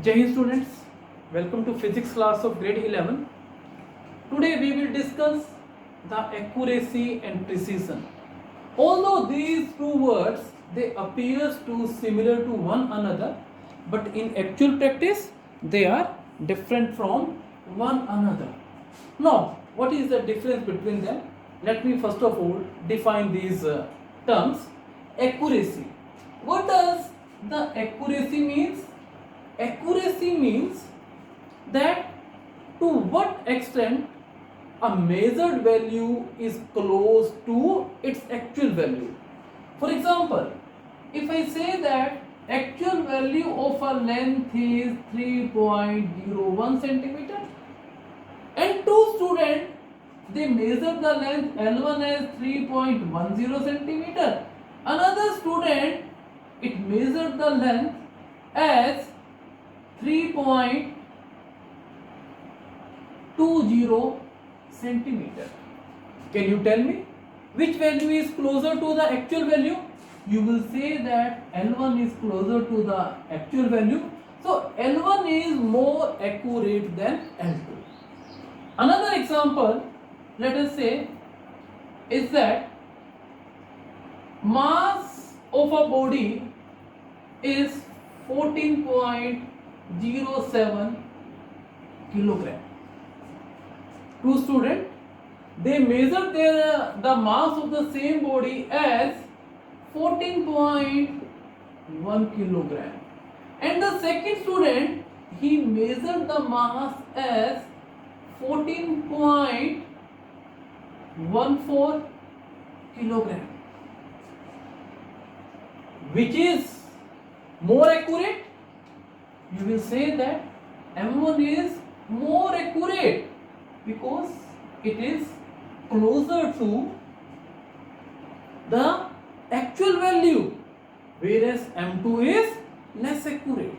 Jai Hind students, welcome to physics class of grade 11. Today we will discuss the accuracy and precision. Although these two words they appear to similar to one another, but in actual practice they are different from one another. Now, what is the difference between them? Let me first of all define these terms. Accuracy. What does the accuracy means? Accuracy means that to what extent a measured value is close to its actual value. For example, if I say that actual value of a length is 3.01 centimeter and two students they measure the length L1 as 3.10 centimeter, another student it measured the length as 3.20 centimeter. Can you tell me which value is closer to the actual value? You will say that L1 is closer to the actual value. So L1 is more accurate than L2. Another example, let us say, is that mass of a body is 14.07 kilogram. Two students they measure the mass of the same body as 14.1 kilogram, and the second student he measured the mass as 14.14 kilogram. Which is more accurate? You will say that M1 is more accurate because it is closer to the actual value, whereas M2 is less accurate.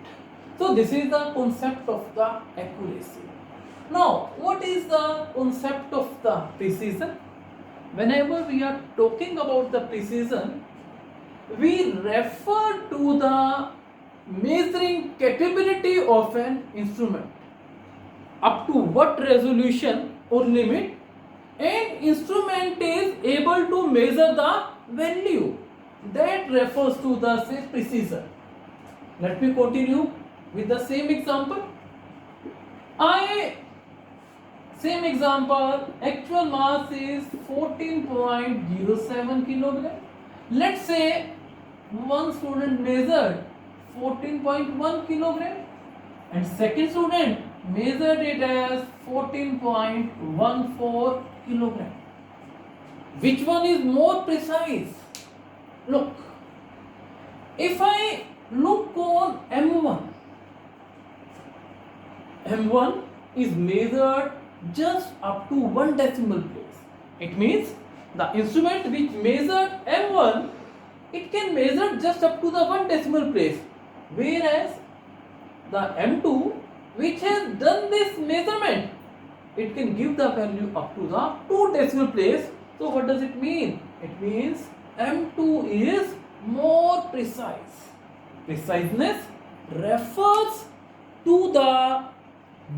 So this is the concept of the accuracy. Now, what is the concept of the precision? Whenever we are talking about the precision, we refer to the measuring capability of an instrument. Up to what resolution or limit an instrument is able to measure the value, that refers to the precision. Let me continue with the same example. Same example, actual mass is 14.07 kilogram. Let's say one student measured 14.1 kilogram and second student measured it as 14.14 kilogram. Which one is more precise? Look, if I look on M1 is measured just up to 1 decimal place. It means the instrument which measured M1 it can measure just up to the 1 decimal place, whereas the M2 which has done this measurement it can give the value up to the 2 decimal place. So what does it mean? It means M2 is more precise. Preciseness refers to the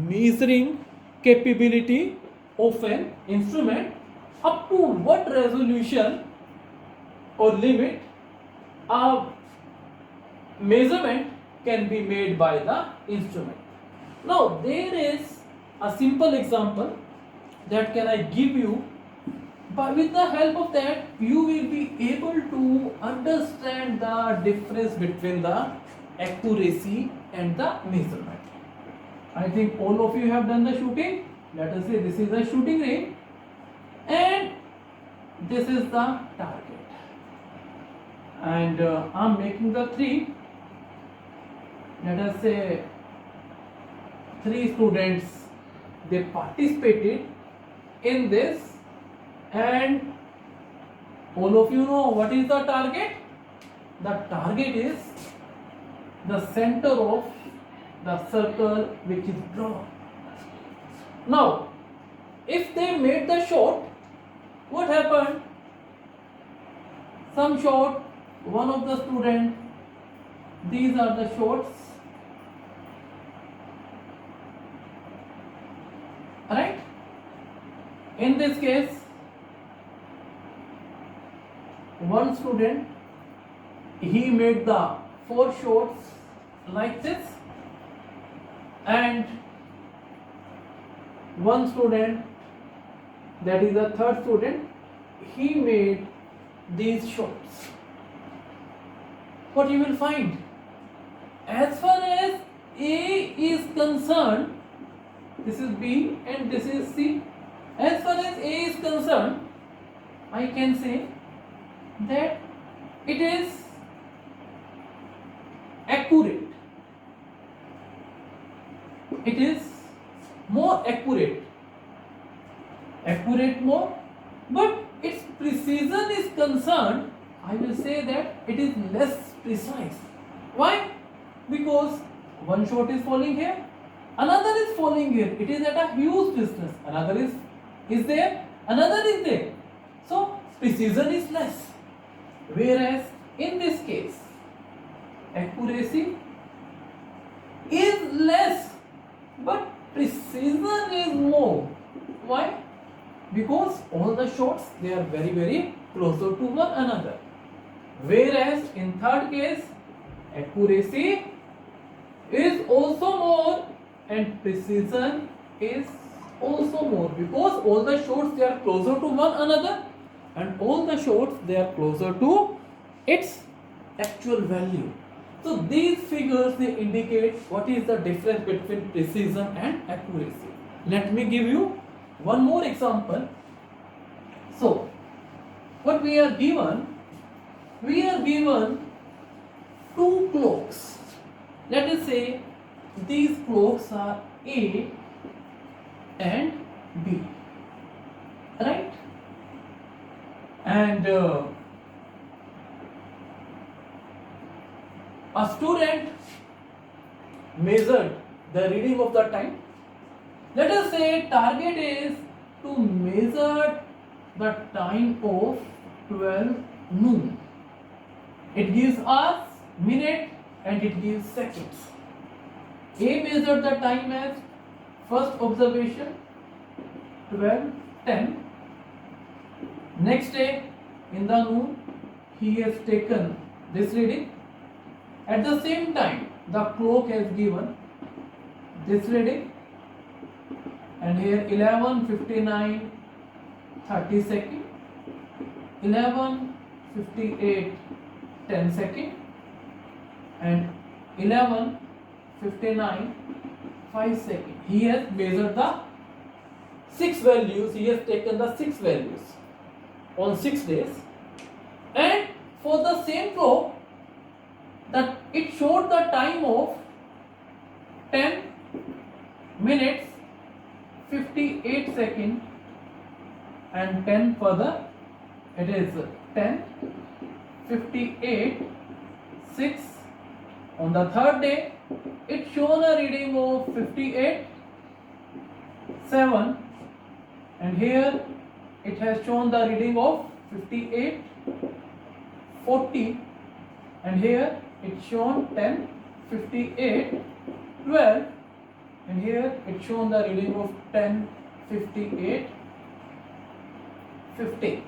measuring capability of an instrument, up to what resolution or limit a measurement can be made by the instrument. Now there is a simple example that can I give you, but with the help of that you will be able to understand the difference between the accuracy and the measurement. I think all of you have done the shooting. Let us say this is a shooting range and this is the target, and I am making the 3. Let us say 3 students they participated in this, and all of you know what is the target. The target is the center of the circle which is drawn. Now if they made the shot, what happened? Some shot, one of the student, these are the shots In this case, one student, he made the 4 shots like this, and one student, that is the third student, he made these shots. What you will find, as far as A is concerned, this is B and this is C. As far as A is concerned, I can say that it is accurate. It is more accurate more, but its precision is concerned, I will say that it is less precise. Why? Because one shot is falling here, another is falling here. It is at a huge distance. Another is there, another is there. So precision is less. Whereas in this case, accuracy is less, but precision is more. Why? Because all the shots, they are very, very closer to one another. Whereas in third case, accuracy is also more and precision is also more, because all the shots, they are closer to one another, and all the shots, they are closer to its actual value. So these figures, they indicate what is the difference between precision and accuracy. Let me give you one more example. So what we are given two clocks. Let us say these clocks are A and B, right? And a student measured the reading of the time. Let us say target is to measure the time of 12 noon. It gives us minute and it gives seconds. A measured the time as first observation 12:10. Next day in the noon he has taken this reading. At the same time the clock has given this reading, and here 11:59 30 second, 11:58 10 second, and 11:59 5 second. He has measured the 6 values. He has taken the 6 values on 6 days, and for the same clock, that it showed the time of 10 minutes 58 second and 10 further. It is 10 58 6. On the third day, it shown a reading of 58 7, and here it has shown the reading of 58 40, and here it's shown 10 58 12, and here it's shown the reading of 10 58 50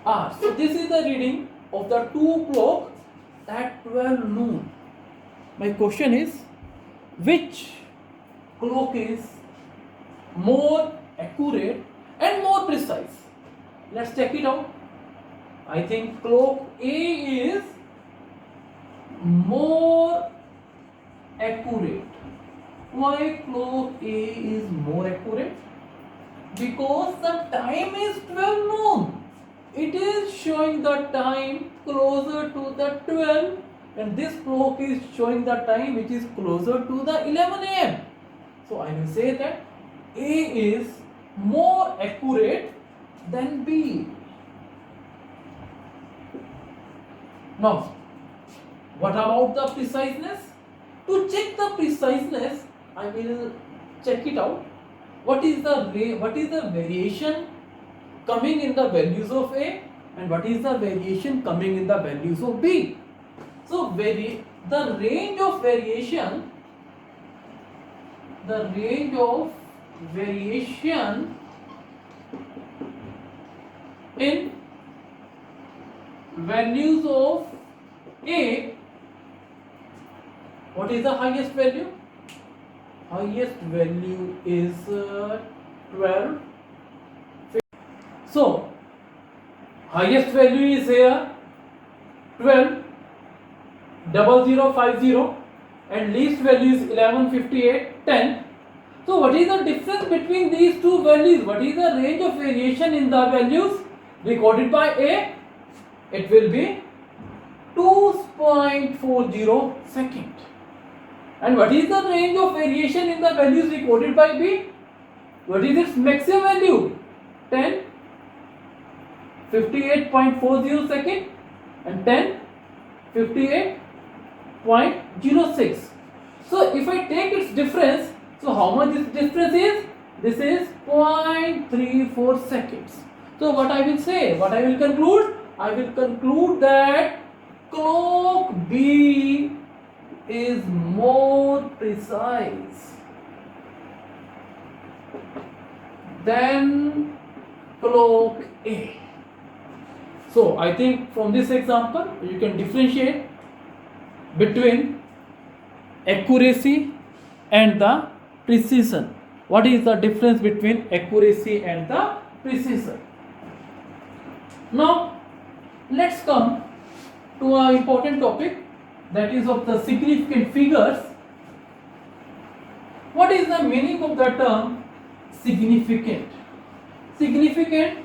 hours. So this is the reading of the two clocks at 12 noon. My question is, which clock is more accurate and more precise? Let's check it out. I think clock A is more accurate. Why clock A is more accurate? Because the time is 12 noon. It is showing the time closer to the 12, and this clock is showing the time which is closer to the 11 am. So I will say that A is more accurate than B. Now, what about the preciseness? To check the preciseness, I will check it out. What is the variation coming in the values of A, and what is the variation coming in the values of B? So the range of variation in values of A, what is the highest value? Highest value is 12. So highest value is here 12,0050 and least value is 115810. So what is the difference between these two values? What is the range of variation in the values recorded by A? It will be 2.40 second. And what is the range of variation in the values recorded by B? What is its maximum value? 10, 58.40 second and 10, 58.06. So if I take its difference, so how much this difference is? This is 0.34 seconds. So what I will say, what I will conclude? I will conclude that clock B is more precise than clock A. So I think from this example you can differentiate between accuracy and the precision. What is the difference between accuracy and the precision? Now let's come to an important topic, that is of the significant figures. What is the meaning of the term significant? Significant,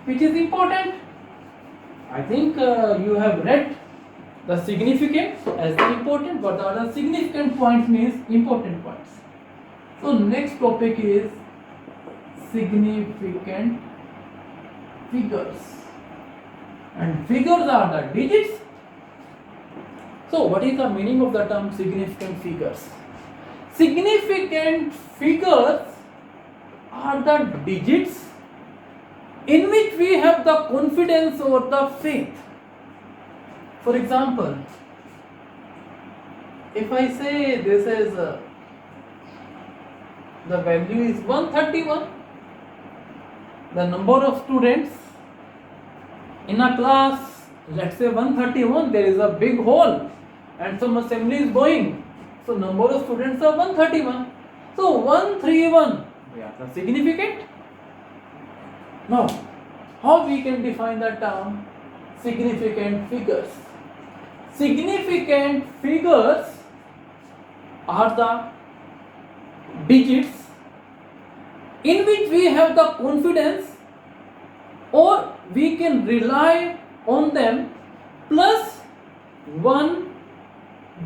which is important. I think you have read the significant as the important, but the other significant points means important points. So next topic is significant figures, and figures are the digits. So what is the meaning of the term significant figures? Significant figures are the digits in which we have the confidence or the faith. For example, if I say this is the value is 131, the number of students in a class, let's say 131, there is a big hall and some assembly is going, so number of students are 131. So 131, they are the significant. Now how we can define the term significant figures? Significant figures are the digits in which we have the confidence or we can rely on them plus one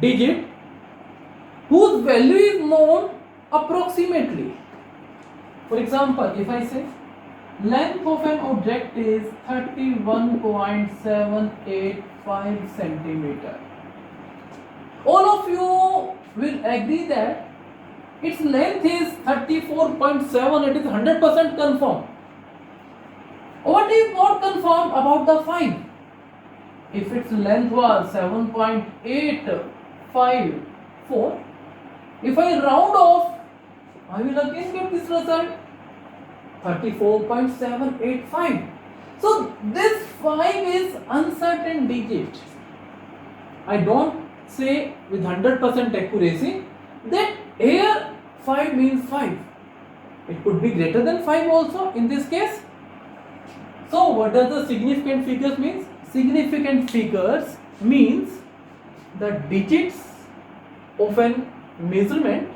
digit whose value is known approximately. For example, if I say length of an object is 31.785 centimeter, all of you will agree that its length is 34.7, it is 100% confirmed. What is not confirmed about the 5? If its length was 7.854, if I round off, I will again get this result 34.785. So this 5 is uncertain digit. I don't say with 100% accuracy that here 5 means 5. It could be greater than 5 also in this case. So what does the significant figures means? Significant figures means the digits of an measurement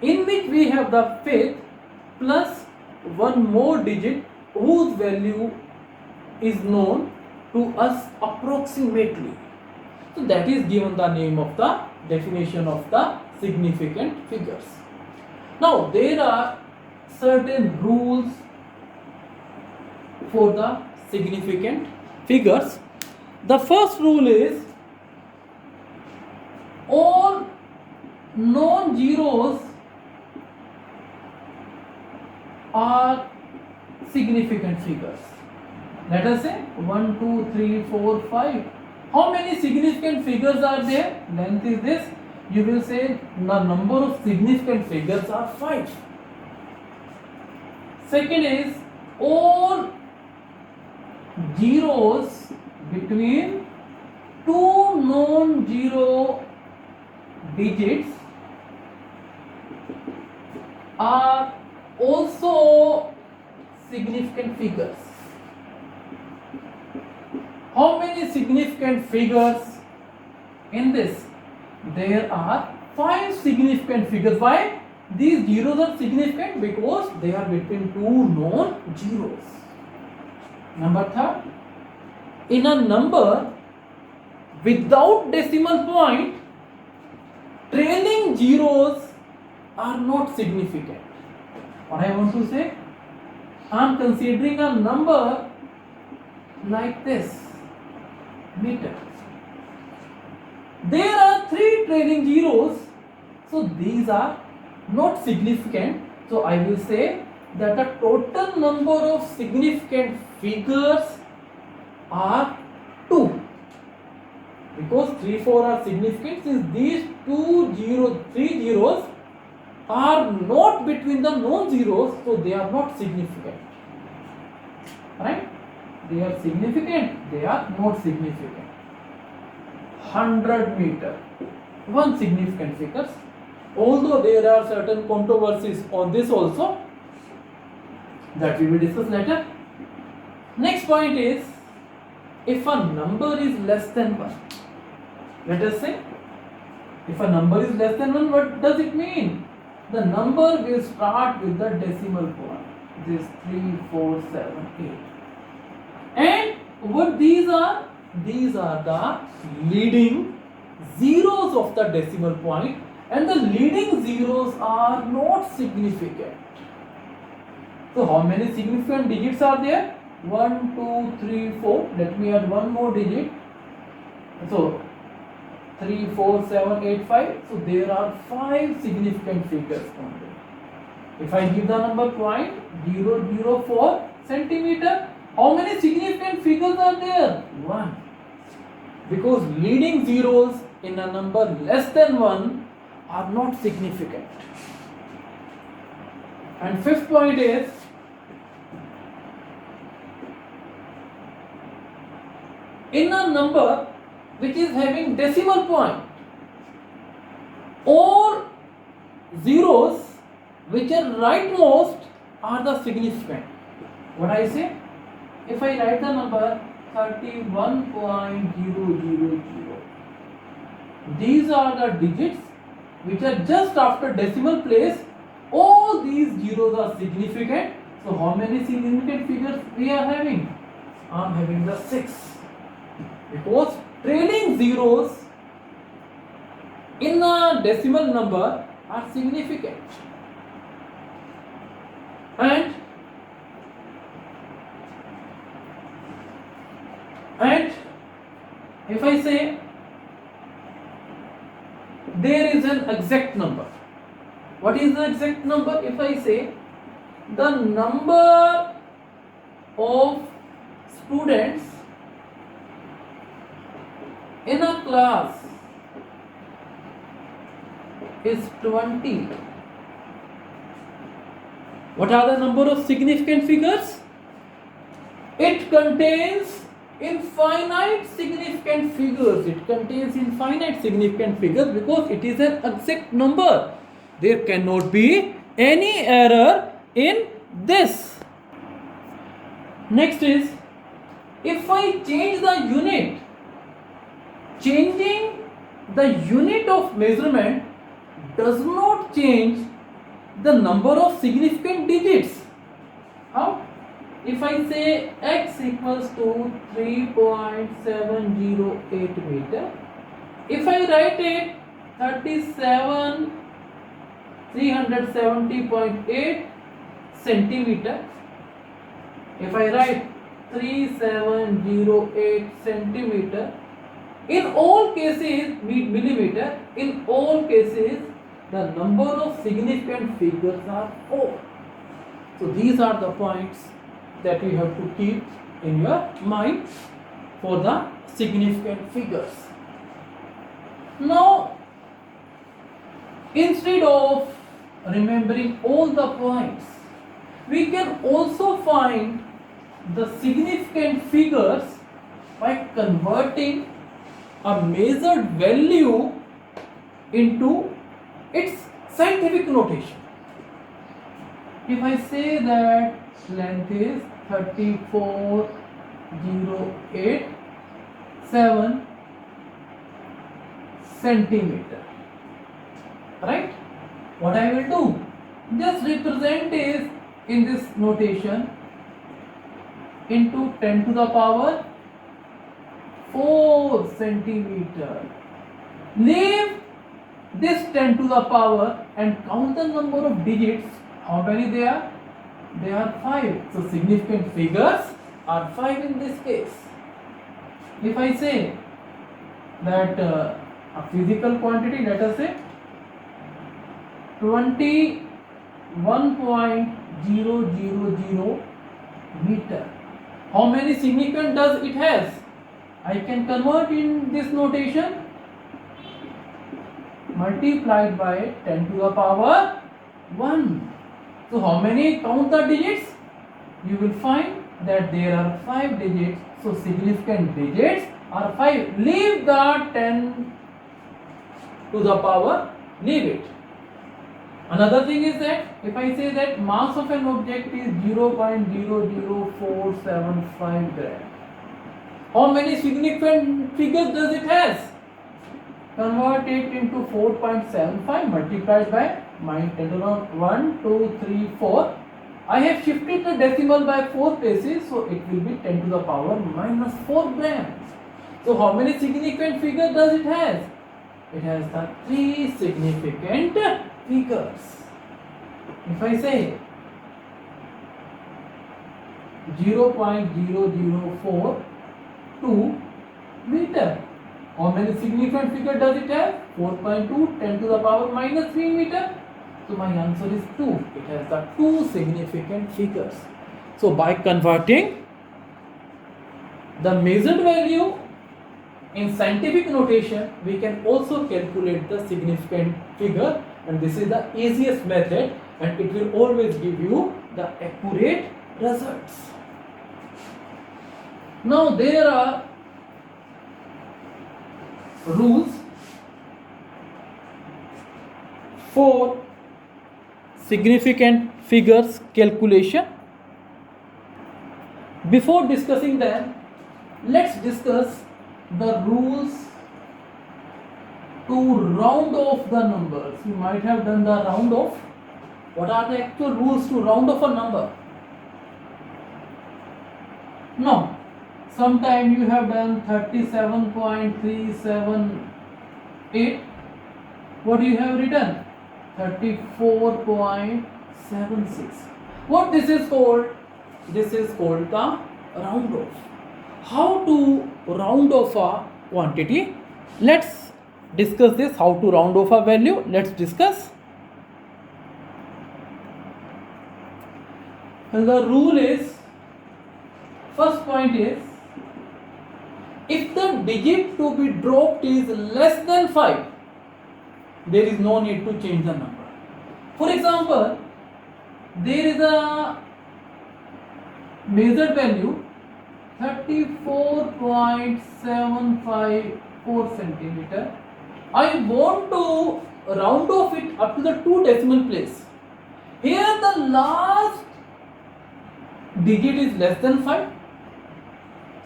in which we have the faith plus one more digit whose value is known to us approximately. So that is given the name of the definition of the significant figures. Now there are certain rules for the significant figures. The first rule is all non-zeros are significant figures. Let us say 1, 2, 3, 4, 5. How many significant figures are there? Length is this. You will say the number of significant figures are 5. Second is all zeros between two non-zero digits are also significant figures. How many significant figures in this? There are 5 significant figures. Why? These zeros are significant because they are between two non-zeros. Number 3, in a number without decimal point, trailing zeros are not significant. What I want to say? I am considering a number like this, meter. There are 3 trailing zeros, so these are not significant. So I will say that the total number of significant figures are 2, because 3, 4 are significant, since these 3 zeros are not between the non-zeros, so they are not significant. Right? They are significant, they are not significant. 100 meter, 1 significant figures. Although there are certain controversies on this also, that we will discuss later. Next point is, if a number is less than 1, let us say, if a number is less than 1, what does it mean? The number will start with the decimal point. This 3, 4, 7, 8. And what these are? These are the leading zeros of the decimal point, and the leading zeros are not significant. So how many significant digits are there? 1, 2, 3, 4. Let me add one more digit. So 3, 4, 7, 8, 5. So there are 5 significant figures only. If I give the number 0.004 centimeter, how many significant figures are there? 1. Because leading zeros in a number less than 1 are not significant. And 5th point is, in a number which is having decimal point, all zeros which are rightmost are the significant. What I say? If I write the number 31.000, these are the digits which are just after decimal place. All these zeros are significant. So how many significant figures we are having? I am having the 6. Because trailing zeros in a decimal number are significant. And if I say there is an exact number, what is the exact number? If I say the number of students in a class is 20. What are the number of significant figures? It contains infinite significant figures. It contains infinite significant figures because it is an exact number. There cannot be any error in this. Next is, if I change the unit, changing the unit of measurement does not change the number of significant digits. How? If I say x equals to 3.708 meter, if I write it 370.8 centimeter, if I write 3708 centimeter, in all cases, millimeter, in all cases, the number of significant figures are 4. So these are the points that you have to keep in your mind for the significant figures. Now, instead of remembering all the points, we can also find the significant figures by converting a measured value into its scientific notation. If I say that length is 34,087 centimeter, right? What I will do? Just represent is in this notation into 10 to the power 4 centimeter. Leave this 10 to the power and count the number of digits. How many they are? They are 5. So significant figures are 5 in this case. If I say that a physical quantity, let us say 21.000 meter. How many significant does it has? I can convert in this notation multiplied by 10 to the power 1. So how many? Count the digits. You will find that there are 5 digits. So significant digits are 5. Leave the 10 to the power. Leave it. Another thing is that if I say that mass of an object is 0.00475 gram. How many significant figures does it has? Convert it into 4.75 multiplied by minus 10 to the 1, 2, 3, 4. I have shifted the decimal by 4 places, so it will be 10 to the power minus 4 grams. So how many significant figures does it has? It has the 3 significant figures. If I say 0.0042 meter, how many significant figures does it have? 4.2, 10 to the power minus 3 meter. So my answer is 2. It has the 2 significant figures. So by converting the measured value in scientific notation, we can also calculate the significant figure, and this is the easiest method, and it will always give you the accurate results. Now there are rules for significant figures calculation. Before discussing them, let's discuss the rules to round off the numbers. You might have done the round off. What are the actual rules to round off a number? Now, sometime you have done 37.378. What you have written? 34.76. What this is called? This is called the round off. How to round off a quantity? Let's discuss this. How to round off a value? Let's discuss. And the rule is, first point is, if the digit to be dropped is less than 5, there is no need to change the number. For example, there is a measured value 34.754 centimeter. I want to round off it up to the 2 decimal place. Here the last digit is less than 5.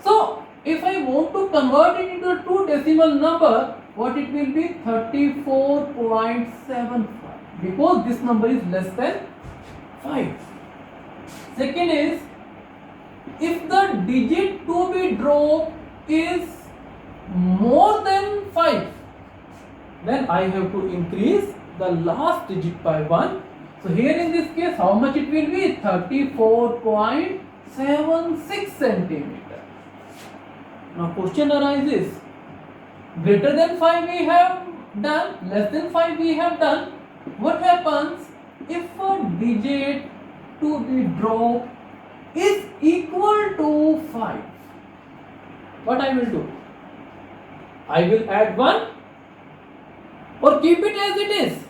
So if I want to convert it into a 2 decimal number, what it will be? 34.75, because this number is less than 5. Second is, if the digit to be dropped is more than 5, then I have to increase the last digit by 1. So here in this case, how much it will be? 34.76 centimeter. Now question arises, greater than 5 we have done, less than 5 we have done. What happens if a digit to be dropped is equal to 5? What I will do? I will add 1 or keep it as it is.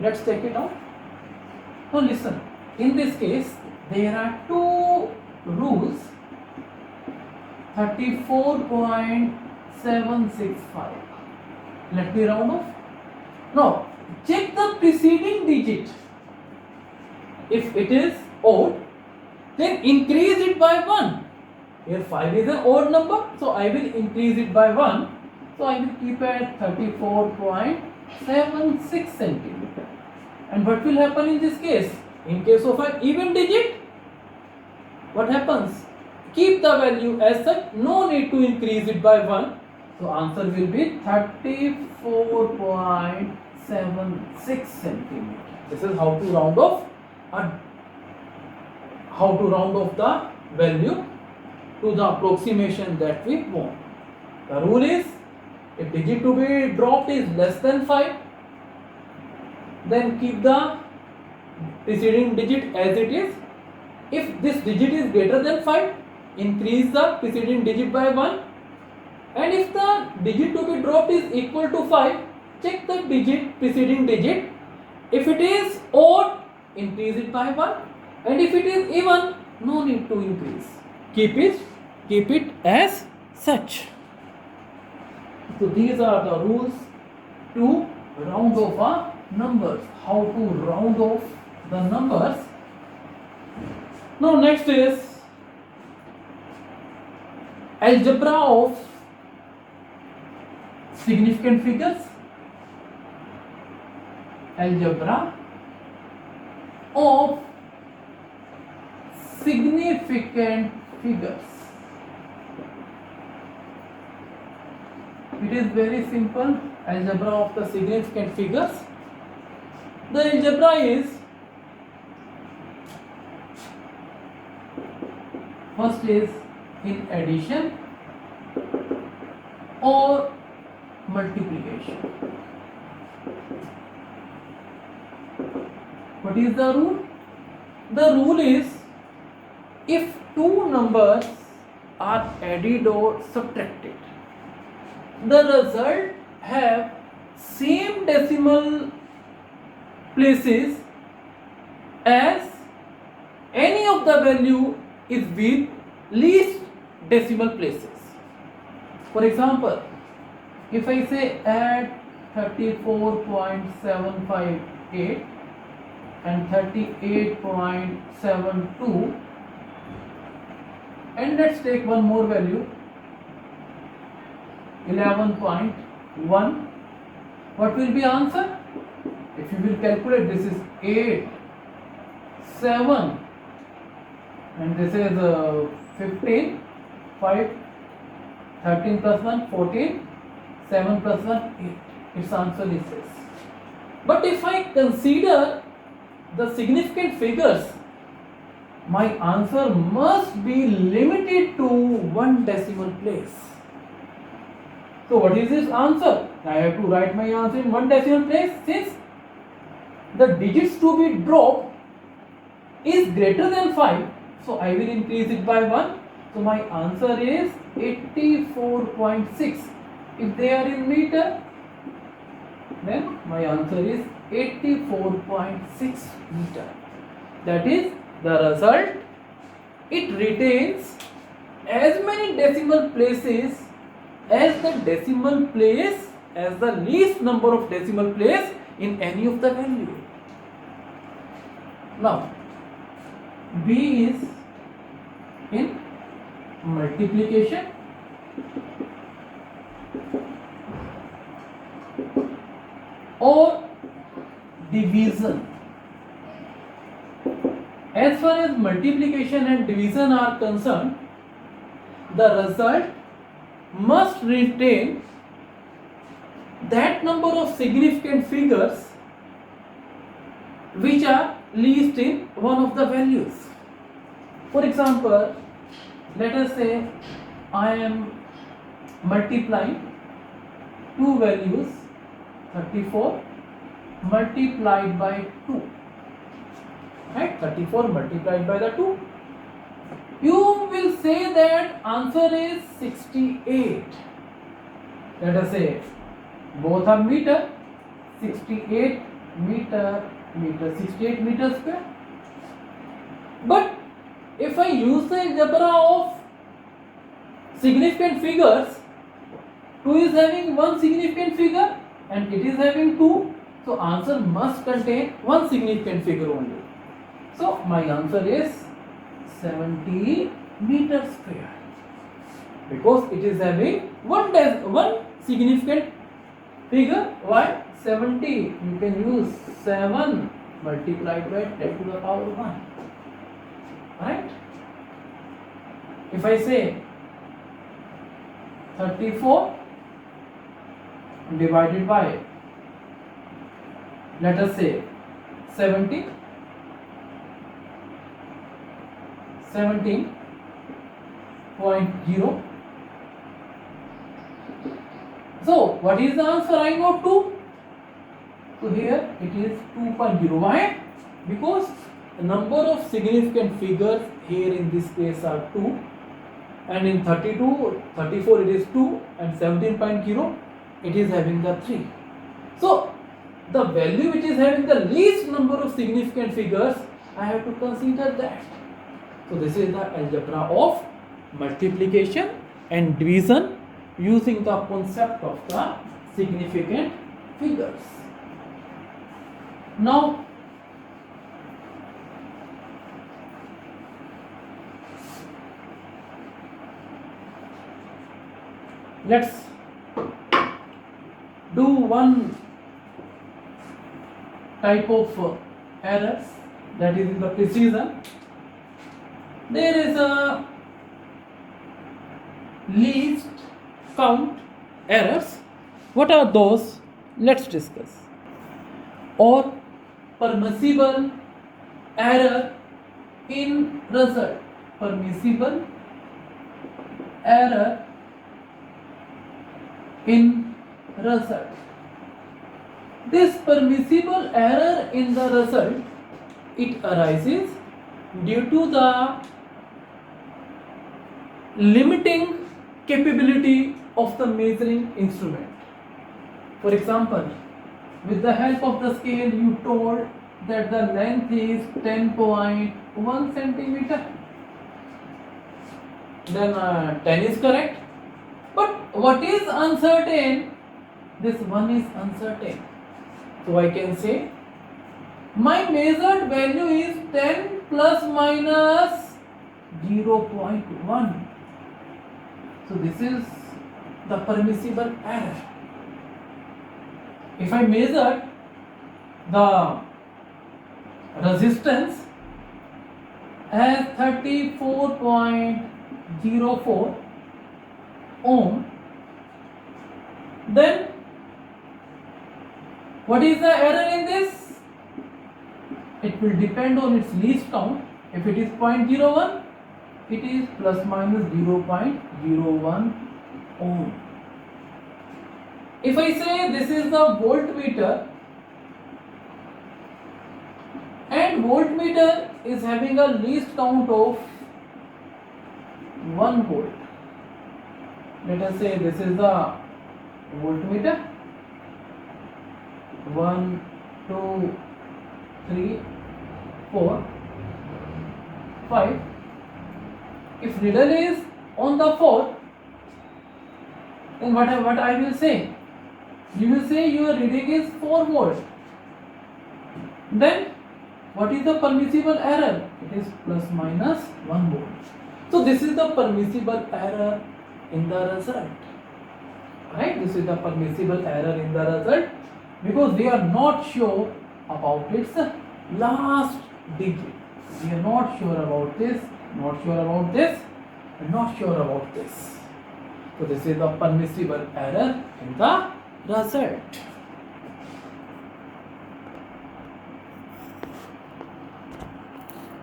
Let's take it out. Now listen, in this case there are 2 rules 34.765. Let me round off. Now check the preceding digit. If it is odd, then increase it by 1. Here 5 is an odd number, so I will increase it by 1. So I will keep at 34.76 centimeter. And what will happen in this case? In case of an even digit, what happens? Keep the value as such, no need to increase it by 1. So answer will be 34.76 centimeter. This is how to round off the value to the approximation that we want. The rule is, if digit to be dropped is less than 5, then keep the preceding digit as it is. If this digit is greater than 5, increase the preceding digit by 1. And if the digit to be dropped is equal to 5, check the preceding digit. If it is odd, increase it by 1. And if it is even, no need to increase. Keep it as such. So these are the rules to round off our numbers. How to round off the numbers. Now next is algebra of significant figures. Algebra of significant figures. It is very simple. Algebra of the significant figures. The algebra is, first is in addition or multiplication. What is the rule? The rule is, if two numbers are added or subtracted, the result have same decimal places as any of the value is with least decimal places. For example, if I say add 34.758 and 38.72, and let's take one more value, 11.1. What will be answer? If you will calculate, this is 8, 7, and this is 15, 5, 13 plus 1, 14, 7 plus 1, 8. Its answer is this. But if I consider the significant figures, my answer must be limited to one decimal place. So what is this answer? I have to write my answer in one decimal place. Since the digits to be dropped is greater than 5, so I will increase it by 1. So my answer is 84.6. If they are in meter, then my answer is 84.6 meter. That is the result. It retains as many decimal places as the decimal place, as the least number of decimal place in any of the value. Now B is in multiplication or division. As far as multiplication and division are concerned, the result must retain that number of significant figures which are least in one of the values. For example, let us say I am multiplying two values, 34 multiplied by 2, right? 34 multiplied by the 2. You will say that answer is 68. Let us say both are meter, 68 meter, 68 meter square. But if I use the algebra of significant figures, 2 is having one significant figure and it is having 2, so answer must contain one significant figure only. So my answer is 70 meters square, because it is having one significant figure. Why 70? You can use 7 multiplied by 10 to the power 1. Right? If I say 34 divided by, let us say 17, 17.0. So what is the answer? I know 2. So here it is 2.0. Why? Because the number of significant figures here in this case are 2, and in 34 it is 2, and 17.0 it is having the 3. So the value which is having the least number of significant figures, I have to consider that. So this is the algebra of multiplication and division using the concept of the significant figures. Now let's do one type of errors, that is in the precision. There is a least count errors. What are those? Let's discuss. Or permissible error in result. Permissible error in result. This permissible error in the result, it arises due to the limiting capability of the measuring instrument. For example, with the help of the scale, you told that the length is 10.1 centimeter. Then 10 is correct. But what is uncertain? This one is uncertain. So I can say my measured value is 10 plus minus 0.1. So this is the permissible error. If I measure the resistance as 34.04 ohm, then what is the error in this? It will depend on its least count. If it is 0.01, it is plus minus 0.01 ohm. If I say this is the voltmeter, and voltmeter is having a least count of 1 volt. Let us say this is the voltmeter. 1, 2, 3, 4, 5. If needle is on the 4th, then what I will say? You will say your reading is 4 volt. Then what is the permissible error? It is plus minus 1 volt. So this is the permissible error in the result. Right? This is the permissible error in the result, because we are not sure about its last digit. We are not sure about this, not sure about this, and not sure about this. So this is the permissible error in the result.